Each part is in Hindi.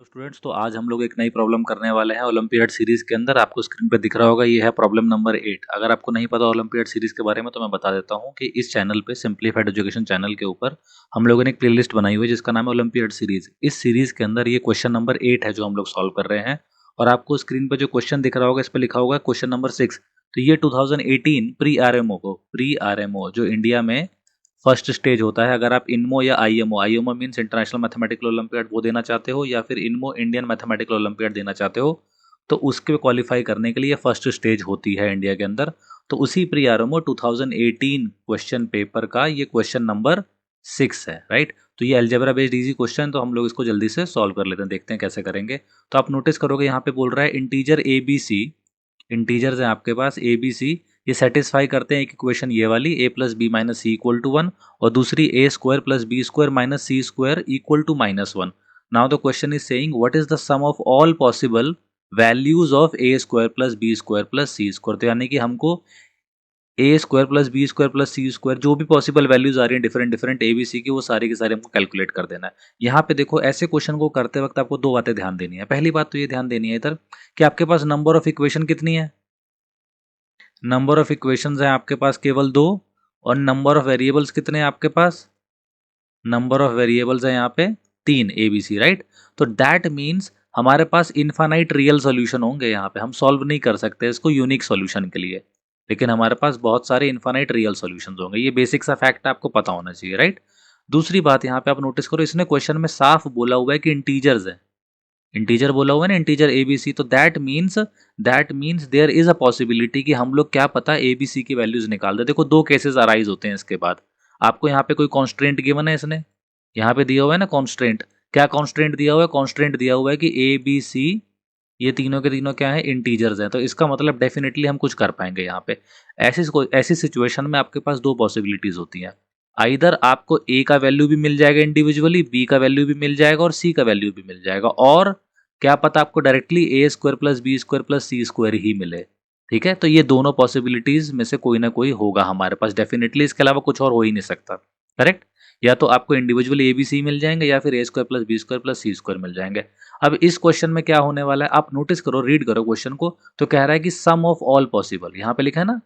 तो स्टूडेंट्स, तो आज हम लोग एक नई प्रॉब्लम करने वाले हैं ओलंपियाड सीरीज के अंदर। आपको स्क्रीन पे दिख रहा होगा, ये है प्रॉब्लम नंबर 8। अगर आपको नहीं पता ओलंपियाड सीरीज के बारे में तो मैं बता देता हूँ कि इस चैनल पे, सिंप्लीफाइड एजुकेशन चैनल के ऊपर, हम लोगों ने एक प्लेलिस्ट बनाई हुई है जिसका नाम है ओलंपियाड सीरीज। इस सीरीज के अंदर ये क्वेश्चन नंबर 8 है जो हम लोग सॉल्व कर रहे हैं। और आपको स्क्रीन पर जो क्वेश्चन दिख रहा होगा, इस पर लिखा होगा क्वेश्चन नंबर 6। तो ये 2018 प्री आरएमओ जो इंडिया में फर्स्ट स्टेज होता है, अगर आप इनमो या IMO means international mathematical olympiad वो देना चाहते हो, या फिर इनमो इंडियन मैथमेटिकल ओलंपियाड देना चाहते हो, तो उसके क्वालिफाई करने के लिए फर्स्ट स्टेज होती है इंडिया के अंदर। तो उसी प्री आरएमओ 2018 क्वेश्चन पेपर का ये क्वेश्चन नंबर 6 है, राइट। तो ये अलजेब्रा बेस्ड इजी क्वेश्चन, तो हम लोग इसको जल्दी से सॉल्व कर लेते हैं, देखते हैं कैसे करेंगे। तो आप नोटिस करोगे यहाँ पे बोल रहा है integer a b c, integers हैं आपके पास ए बी सी, ये सेटिस्फाई करते हैं एक इक्वेशन ये वाली, A plus B minus C equal to 1, और दूसरी A square plus B square minus C square equal to -1। Now the question is saying what is the sum of all possible values of A square plus B square plus C square. तो यानी कि हमको A square plus B square plus C square जो भी पॉसिबल वैल्यूज आ रही हैं डिफरेंट डिफरेंट ए बी सी की, वो सारी की सारी हमको कैलकुलेट कर देना है। यहाँ पे देखो, ऐसे क्वेश्चन को करते वक्त आपको दो बातें ध्यान देनी है। पहली बात तो ये ध्यान देनी है इधर कि आपके पास नंबर ऑफ इक्वेशन कितनी है। नंबर ऑफ इक्वेशंस हैं आपके पास केवल 2, और नंबर ऑफ वेरिएबल्स कितने हैं आपके पास, नंबर ऑफ वेरिएबल्स हैं यहाँ पे 3 ए बी सी, राइट। तो दैट मीन्स हमारे पास इनफाइनाइट रियल सॉल्यूशन होंगे। यहाँ पे हम सॉल्व नहीं कर सकते इसको यूनिक सॉल्यूशन के लिए, लेकिन हमारे पास बहुत सारे इनफाइनाइट रियल सॉल्यूशन होंगे। ये बेसिक सा फैक्ट आपको पता होना चाहिए, राइट। दूसरी बात यहाँ पे आप नोटिस करो, इसने क्वेश्चन में साफ बोला हुआ है कि इंटीजर्स है, इंटीजर बोला हुआ है ना, इंटीजर एबीसी। तो that means there is a possibility कि हम लोग क्या पता एबीसी की वैल्यूज निकाल दे। देखो, दो केसेस अराइज होते हैं इसके बाद। आपको यहाँ पे कोई कॉन्स्ट्रेंट गिवन है, इसने यहाँ पे दिया हुआ है ना कॉन्स्ट्रेंट। क्या कॉन्स्ट्रेंट दिया हुआ है, कॉन्स्ट्रेंट दिया हुआ है कि ए बी सी ये तीनों के तीनों क्या है, इंटीजर्स हैं। तो इसका मतलब डेफिनेटली हम कुछ कर पाएंगे यहाँ पे। ऐसी सिचुएशन में आपके पास दो पॉसिबिलिटीज होती हैं। आइदर आपको ए का वैल्यू भी मिल जाएगा इंडिविजुअली, बी का वैल्यू भी मिल जाएगा, और सी का वैल्यू भी मिल जाएगा, और क्या पता आपको directly A square plus B square plus C square ही मिले। ठीक है, तो ये दोनों पॉसिबिलिटीज में से कोई ना कोई होगा हमारे पास डेफिनेटली, इसके अलावा कुछ और हो ही नहीं सकता, करेक्ट। या तो आपको इंडिविजुअली ए बी सी मिल जाएंगे, या फिर A square plus B square plus C square मिल जाएंगे। अब इस क्वेश्चन में क्या होने वाला है, आप नोटिस करो, रीड करो क्वेश्चन को। तो कह रहा है कि सम ऑफ ऑल पॉसिबल, यहाँ पे लिखा है ना,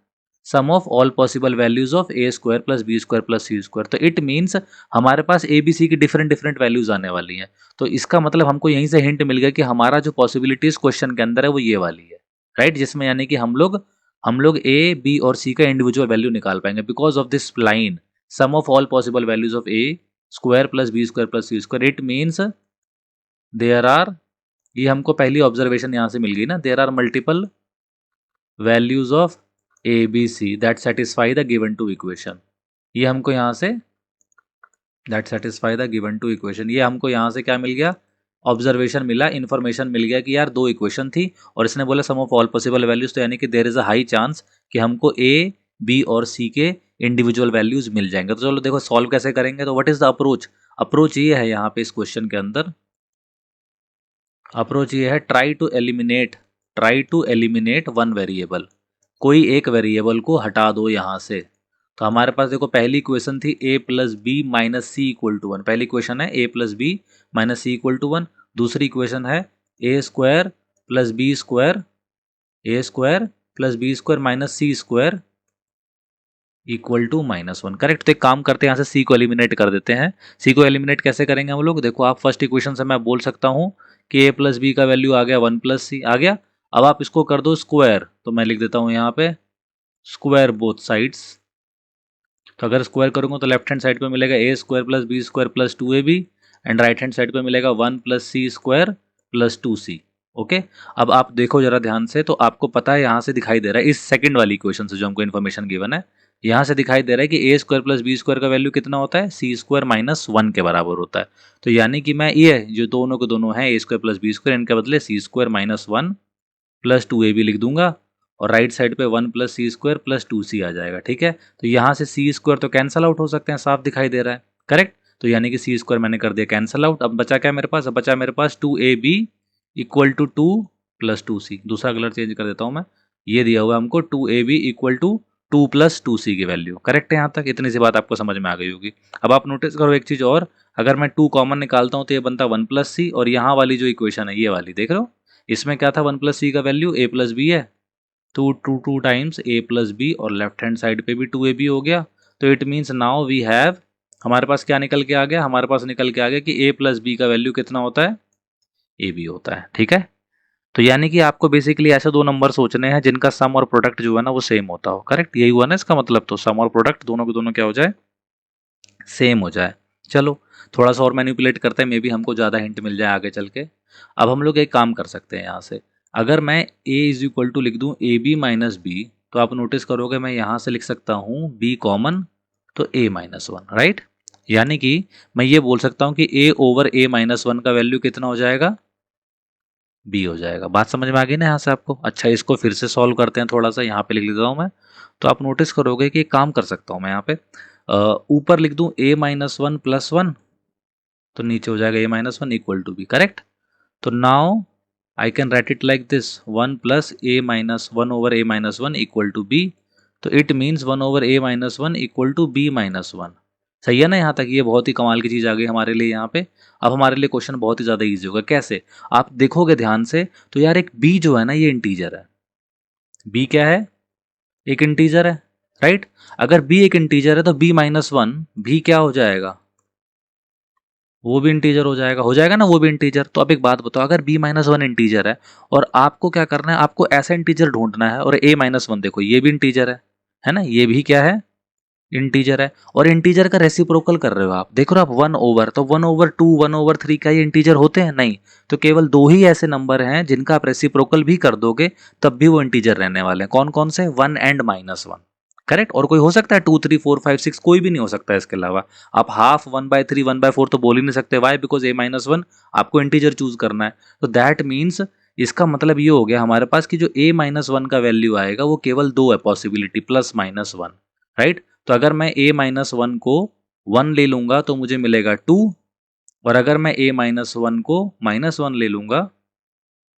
sum of all possible values of A square plus B square plus C square. तो इट मीन्स हमारे पास ए बी सी की डिफरेंट डिफरेंट वैल्यूज आने वाली हैं। तो इसका मतलब हमको यहीं से हिंट मिल गया कि हमारा जो पॉसिबिलिटीज क्वेश्चन के अंदर है वो ये वाली है, राइट। जिसमें यानी कि हम लोग ए बी और सी का इंडिविजुअल वैल्यू निकाल पाएंगे because of this line, sum of all possible values of A square plus B square plus C square. It means there are, ये हमको पहली ऑब्जर्वेशन यहाँ से मिल गई ना, there are multiple values of a b c that satisfy the given two equation. ये हमको यहाँ से that satisfy the given two equation, ये हमको यहाँ से क्या मिल गया, ऑब्जर्वेशन मिला, इन्फॉर्मेशन मिल गया कि यार दो इक्वेशन थी और इसने बोला sum of all possible values. तो यानी कि there is a high chance कि हमको ए बी और सी के इंडिविजुअल वैल्यूज मिल जाएंगे। तो चलो देखो सॉल्व कैसे करेंगे। तो what is the approach, approach ये है यहाँ पे इस क्वेश्चन के अंदर, अप्रोच ये है try to eliminate one variable. कोई एक वेरिएबल को हटा दो यहाँ से। तो हमारे पास देखो, पहली इक्वेशन थी A plus B minus C equal to 1, पहली इक्वेशन है A plus B minus C equal to 1। दूसरी इक्वेशन है A square plus B square, A square plus B square minus C square equal to -1, correct. तो एक काम करते हैं, यहाँ से सी को एलिमिनेट कर देते हैं। सी को एलिमिनेट कैसे करेंगे हम लोग, देखो आप फर्स्ट इक्वेशन से मैं बोल सकता हूँ कि ए प्लस बी का वैल्यू आ गया 1 प्लस सी आ गया। अब आप इसको कर दो स्क्वायर, तो मैं लिख देता हूँ यहाँ पे स्क्वायर बोथ साइड्स। तो अगर स्क्वायर करूँगा तो लेफ्ट हैंड साइड पे मिलेगा A square plus B square plus 2ab, and right hand side पे मिलेगा 1 प्लस सी स्क्वायर प्लस 2c। ओके, अब आप देखो जरा ध्यान से, तो आपको पता है यहाँ से दिखाई दे रहा है इस सेकंड वाली इक्वेशन से जो हमको इन्फॉर्मेशन गिवन है, यहाँ से दिखाई दे रहा है कि ए स्क्वायर प्लस बी स्क्वायर का वैल्यू कितना होता है, सी स्क्वायर माइनस 1 के बराबर होता है। तो यानी कि मैं ये जो दोनों के दोनों हैं ए स्क्वायर प्लस बी स्क्वायर, इनके बदले सी स्क्वायर माइनस 1 प्लस 2ab लिख दूंगा, और राइट साइड पे 1 प्लस सी स्क्वायर प्लस 2c आ जाएगा। ठीक है, तो यहाँ से सी स्क्वायर तो कैंसल आउट हो सकते हैं, साफ दिखाई दे रहा है, करेक्ट। तो यानी कि सी स्क्वायर मैंने कर दिया कैंसल आउट। अब बचा क्या मेरे पास, अब बचा मेरे पास 2ab equal to 2 plus 2c। दूसरा कलर चेंज कर देता हूँ मैं, ये दिया हुआ हमको 2ab equal to 2 plus 2c की वैल्यू। करेक्ट है? यहाँ तक इतनी सी बात आपको समझ में आ गई होगी। अब आप नोटिस करो एक चीज़ और, अगर मैं 2 कॉमन निकालता हूँ तो ये बनता 1 प्लस सी, और यहाँ वाली जो इक्वेशन है ये वाली देख रहे हो, इसमें क्या था 1 प्लस सी का वैल्यू a प्लस बी है, तो 2 टाइम्स a प्लस बी, और लेफ्ट हैंड साइड पे भी 2ab हो गया। तो it means now we have, हमारे पास क्या निकल के आ गया, हमारे पास निकल के आ गया कि a प्लस बी का वैल्यू कितना होता है, ab होता है। ठीक है? तो यानी कि आपको बेसिकली ऐसे दो नंबर सोचने हैं जिनका सम और प्रोडक्ट जो है ना वो सेम होता हो। करेक्ट? यही हुआ ना इसका मतलब, तो सम और प्रोडक्ट दोनों के दोनों क्या हो जाए, सेम हो जाए। चलो थोड़ा सा और मैनिपुलेट करते हैं, मे बी हमको ज़्यादा हिंट मिल जाए आगे चल के। अब हम लोग एक काम कर सकते हैं यहाँ से, अगर मैं a इज इक्वल टू लिख दूँ ए बी माइनस बी, तो आप नोटिस करोगे मैं यहाँ से लिख सकता हूँ b कॉमन, तो a माइनस वन, राइट? यानी कि मैं ये बोल सकता हूँ कि a over a minus one का वैल्यू कितना हो जाएगा, b हो जाएगा। बात समझ में आ गई ना यहाँ से आपको? अच्छा, इसको फिर से सॉल्व करते हैं, थोड़ा सा यहाँ पे लिख लेता हूँ मैं। तो आप नोटिस करोगे कि एक काम कर सकता हूँ मैं यहाँ पे, ऊपर लिख दूँ a minus one plus one, तो नीचे हो जाएगा a minus one equal to B. Correct? तो now I can write it like this, one plus a minus one over a minus one equal to b। तो it means one over a minus one equal to b minus one. सही है ना? यहाँ तक ये बहुत ही कमाल की चीज़ आ गई हमारे लिए यहाँ पे। अब हमारे लिए क्वेश्चन बहुत ही ज़्यादा ईजी होगा। कैसे? आप देखोगे ध्यान से तो यार, एक b जो है ना ये इंटीजर है। b क्या है? एक इंटीजर है, राइट? अगर b एक इंटीजर है तो b माइनस वन भी क्या हो जाएगा, वो भी इंटीजर हो जाएगा ना, वो भी इंटीजर। तो अब एक बात बताओ, अगर b माइनस वन इंटीजर है और आपको क्या करना है, आपको ऐसा इंटीजर ढूंढना है, और a माइनस वन देखो ये भी इंटीजर है ना, ये भी क्या है, इंटीजर है। और इंटीजर का रेसिप्रोकल कर रहे हो आप, देख रहे हो आप, वन ओवर, तो one over two, one over three, क्या ये इंटीजर होते हैं? नहीं। तो केवल दो ही ऐसे नंबर हैं जिनका आप रेसिप्रोकल भी कर दोगे तब भी वो इंटीजर रहने वाले हैं। कौन कौन से? One and minus one. Correct? और कोई हो सकता है two three four five six? कोई भी नहीं हो सकता इसके अलावा। आप half, one by three, one by four तो बोल ही नहीं सकते। Why? Because a minus one आपको इंटीजर चूज करना है। तो दैट मीन्स इसका मतलब ये हो गया हमारे पास कि जो a माइनस वन का वैल्यू आएगा वो केवल दो है possibility, plus minus one, right? तो अगर मैं a माइनस वन को वन ले लूंगा तो मुझे मिलेगा टू, और अगर मैं a माइनस वन को माइनस वन ले लूंगा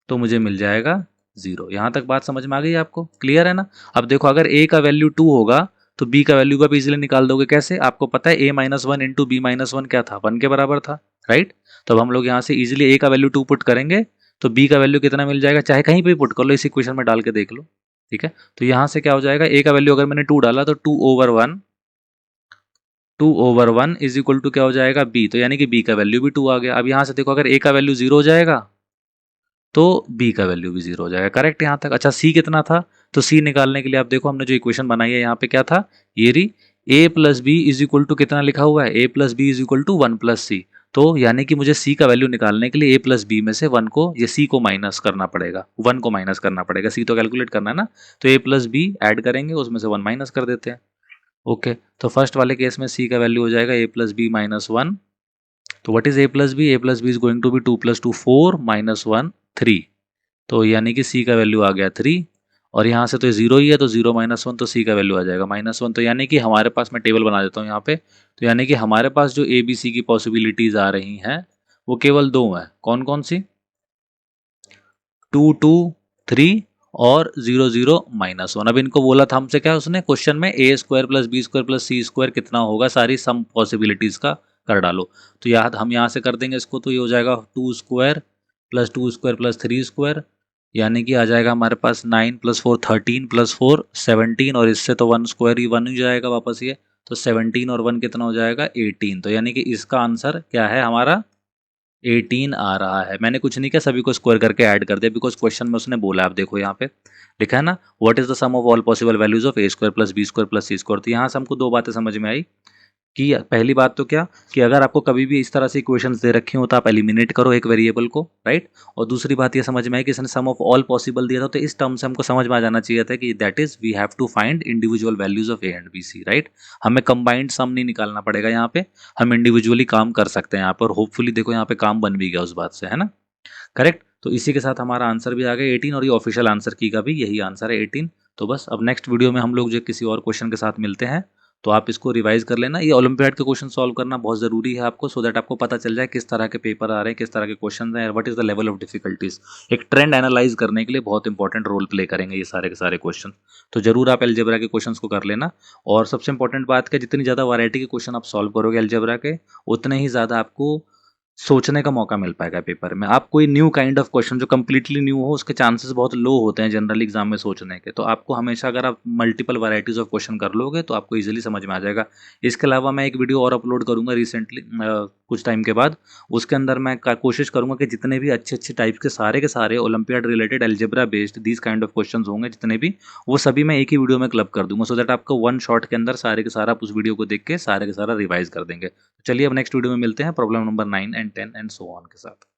तो मुझे मिल जाएगा जीरो। यहां तक बात समझ में आ गई आपको? क्लियर है ना? अब देखो, अगर a का वैल्यू टू होगा तो b का वैल्यू भी इजीली निकाल दोगे। कैसे? आपको पता है a minus one into b minus one क्या था, वन के बराबर था, राइट? तो अब हम लोग यहाँ से इजीली a का वैल्यू टू पुट करेंगे तो b का वैल्यू कितना मिल जाएगा, चाहे कहीं पे पुट कर लो, इस इक्वेशन में डाल के देख लो। ठीक है? तो यहाँ से क्या हो जाएगा, a का वैल्यू अगर मैंने टू डाला तो two over one, two over one is equal to क्या हो जाएगा, b। तो यानी कि b का वैल्यू भी टू आ गया। अब यहाँ से देखो, अगर a का वैल्यू जीरो हो जाएगा तो b का वैल्यू भी जीरो हो जाएगा। करेक्ट यहाँ तक? अच्छा, c कितना था? तो c निकालने के लिए आप देखो, हमने जो इक्वेशन बनाई है यहाँ पे क्या था, ये रही, a plus B is equal to कितना लिखा हुआ है, a plus B is equal to one plus C. तो यानी कि मुझे c का वैल्यू निकालने के लिए a प्लस बी में से वन को, ये c को माइनस करना पड़ेगा, वन को माइनस करना पड़ेगा। c तो कैलकुलेट करना है ना, तो a प्लस बी ऐड करेंगे, उसमें से वन माइनस कर देते हैं। ओके, तो फर्स्ट वाले केस में c का वैल्यू हो जाएगा a plus B minus one. तो what is a plus B? a plus B is going to be two plus two four minus one three. तो यानी कि c का वैल्यू आ गया थ्री, और यहाँ से तो जीरो ही है, तो जीरो माइनस वन, तो c का वैल्यू आ जाएगा माइनस वन। तो यानी कि हमारे पास, मैं टेबल बना देता हूँ यहाँ पे, तो यानी कि हमारे पास जो ए बी सी की पॉसिबिलिटीज आ रही हैं वो केवल दो हैं। कौन कौन सी? टू टू थ्री और जीरो जीरो माइनस वन। अब इनको बोला था हमसे क्या उसने क्वेश्चन में, A square plus B square plus C square कितना होगा, सारी सम पॉसिबिलिटीज का कर डालो। तो याद हम यहाँ से कर देंगे इसको, तो ये हो जाएगा two square plus three square, यानी कि आ जाएगा हमारे पास nine plus four thirteen plus four seventeen, और इससे तो वन स्क्वायर ही वन ही जाएगा वापस ये, तो सेवनटीन और वन कितना हो जाएगा, एटीन। तो यानी कि इसका आंसर क्या है हमारा, 18 आ रहा है। मैंने कुछ नहीं किया, सभी को स्क्वायर करके ऐड कर दिया, बिकॉज क्वेश्चन में उसने बोला, आप देखो यहाँ पे लिखा है ना, what is the sum of all possible values of A square plus B square plus C square. तो यहाँ से हमको दो बातें समझ में आई कि पहली बात तो क्या, कि अगर आपको कभी भी इस तरह से इक्वेशंस दे रखी हो तो आप एलिमिनेट करो एक वेरिएबल को, राइट? और दूसरी बात ये समझ में आई कि इसने सम ऑफ ऑल पॉसिबल दिया था, तो इस टर्म से हमको समझ में आ जाना चाहिए था कि that is we have to find individual values of a and b c, right? हमें कंबाइंड सम नहीं निकालना पड़ेगा यहाँ पे, हम इंडिविजुअली काम कर सकते हैं यहाँ पर। होपफुली देखो यहाँ पे काम बन भी गया उस बात से, है ना? करेक्ट? तो इसी के साथ हमारा आंसर भी आ गया 18, और ये ऑफिशियल आंसर की का भी यही आंसर है 18। तो बस अब नेक्स्ट वीडियो में हम लोग जो किसी और क्वेश्चन के साथ मिलते हैं। तो आप इसको रिवाइज कर लेना। ये ओलंपियाड के क्वेश्चन सॉल्व करना बहुत ज़रूरी है आपको, सो दैट आपको पता चल जाए किस तरह के पेपर आ रहे हैं, किस तरह के क्वेश्चन हैं, what is the level of difficulties. एक ट्रेंड एनालाइज करने के लिए बहुत इंपॉर्टेंट रोल प्ले करेंगे ये सारे के सारे क्वेश्चन। तो जरूर आप अलजेब्रा के क्वेश्चंस को कर लेना। और सबसे इंपॉर्टेंट बात है, जितनी ज़्यादा वैरायटी के क्वेश्चन आप सॉल्व करोगे अलजेब्रा के, उतने ही ज़्यादा आपको सोचने का मौका मिल पाएगा पेपर में। आप कोई न्यू काइंड ऑफ क्वेश्चन जो कंप्लीटली न्यू हो, उसके चांसेस बहुत लो होते हैं जनरली एग्जाम में सोचने के। तो आपको हमेशा, अगर आप मल्टीपल वैरायटीज ऑफ क्वेश्चन कर लोगे तो आपको इजीली समझ में आ जाएगा। इसके अलावा मैं एक वीडियो और अपलोड करूंगा रिसेंटली, कुछ टाइम के बाद। उसके अंदर मैं कोशिश करूंगा कि जितने भी अच्छे अच्छे टाइप के सारे olympiad related algebra based this kind of question होंगे जितने भी, वो सभी मैं एक ही वीडियो में क्लब कर दूंगा, सो दैट आपको वन शॉट के अंदर सारे के सारा आप उस वीडियो को देख के सारे के सारा रिवाइज कर देंगे। चलिए अब नेक्स्ट वीडियो में मिलते हैं problem number 9 and 10 and so on के साथ।